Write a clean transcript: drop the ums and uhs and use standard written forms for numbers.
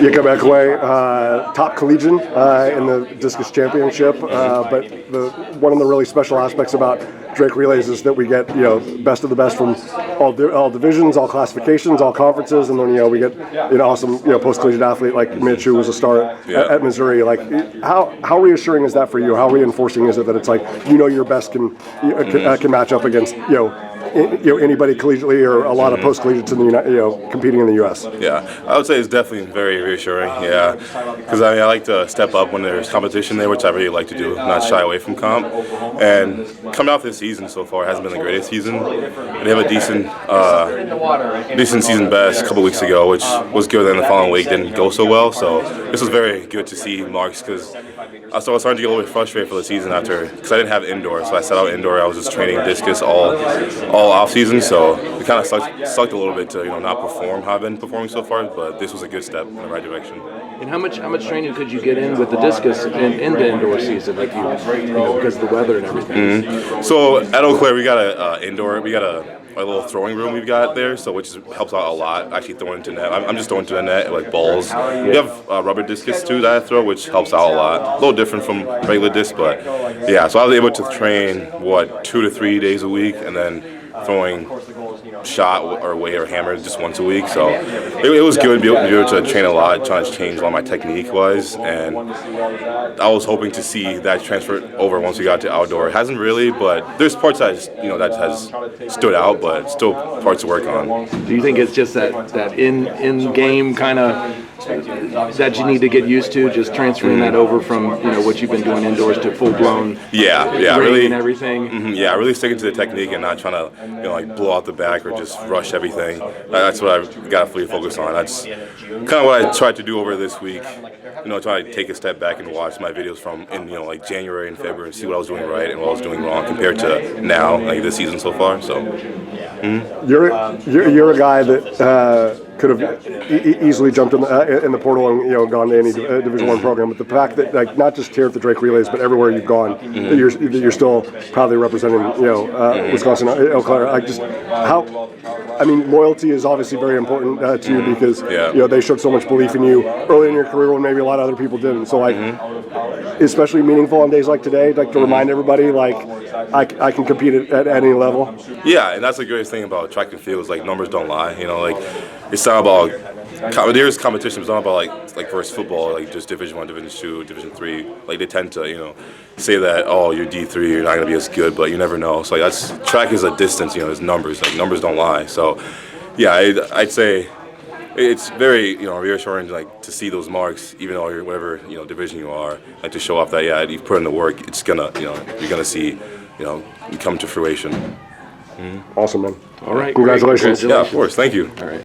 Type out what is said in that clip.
Yakob Ekoue, top collegiate in the Discus championship, but one of the really special aspects about Drake Relays is that we get best of the best from all divisions, all classifications, all conferences, and then we get an awesome post collegiate athlete like Mitch, who was a star at Missouri. Like how reassuring is that for you? How reinforcing is it that it's like your best can match up against anybody collegiately or a lot of post collegiates in the competing in the U.S. Yeah, I would say it's definitely very reassuring. Yeah, because I like to step up when there's competition there, which I really like to do, not shy away from comp. And coming off this season so far, it hasn't been the greatest season. They have a decent season best a couple weeks ago, which was good. Then the following week didn't go so well. So this was very good to see marks because I was starting to get a little bit frustrated for the season because I didn't have indoor. So I set out indoor. I was just training discus all off season. So it kind of sucked a little bit to not perform how I've been performing so far. But this was a good step in the right direction. And how much training could you get in with the discus in the indoor season, like because of the weather and everything? Mm-hmm. So at Eau Claire, we got a little throwing room we've got there, so which helps out a lot. Actually throwing into net, I'm just throwing to the net like balls. We have rubber discus too that I throw, which helps out a lot. A little different from regular disc, but yeah. So I was able to train 2 to 3 days a week, and then throwing shot or weight or hammer just once a week. So it was good to be able to train a lot, trying to change a lot of my technique wise, and I was hoping to see that transfer over once we got to outdoor. It hasn't really, but there's parts that that has stood out, but still parts to work on. Do you think it's just that in game kind of that you need to get used to, just transferring that over from what you've been doing indoors to full blown really and everything? Mm-hmm, really sticking to the technique and not trying to like blow out the back or just rush everything. That's what I've got to fully focus on. That's kind of what I tried to do over this week. Try to take a step back and watch my videos from in like January and February and see what I was doing right and what I was doing wrong compared to now, like this season so far. So you're a guy that could have easily jumped in the portal and gone to any Division I program, but the fact that like not just here at the Drake Relays but everywhere you've gone, that you're still proudly representing Wisconsin-Eau Claire. Loyalty is obviously very important to you because they showed so much belief in you early in your career when maybe a lot of other people didn't. So especially meaningful on days like today, like to remind everybody like I can compete at any level. Yeah, and that's the greatest thing about track and field is like numbers don't lie. It's not about there's competition. It's not about like versus football, like just Division I, Division II, Division III. Like they tend to say that you're D3, you're not gonna be as good, but you never know. So track is a distance. It's numbers. Like numbers don't lie. So yeah, I'd say it's very reassuring to see those marks, even though you're whatever division you are, like to show off that you've put in the work. It's gonna you're gonna see come to fruition. Awesome, man. All right, congratulations. Yeah, of course. Thank you. All right.